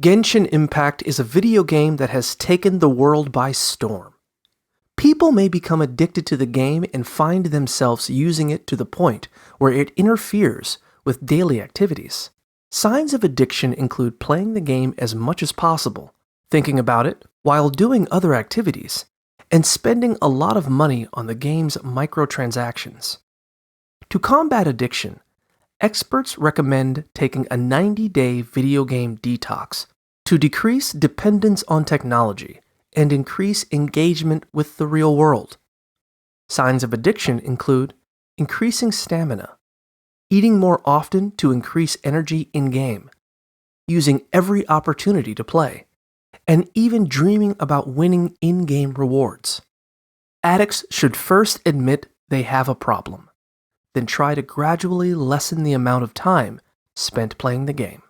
Genshin Impact is a video game that has taken the world by storm. People may become addicted to the game and find themselves using it to the point where it interferes with daily activities. Signs of addiction include playing the game as much as possible, thinking about it while doing other activities, and spending a lot of money on the game's microtransactions. To combat addiction, experts recommend taking a 90-day video game detox to decrease dependence on technology and increase engagement with the real world. Signs of addiction include increasing stamina, eating more often to increase energy in-game, using every opportunity to play, and even dreaming about winning in-game rewards. Addicts should first admit they have a problem, then try to gradually lessen the amount of time spent playing the game.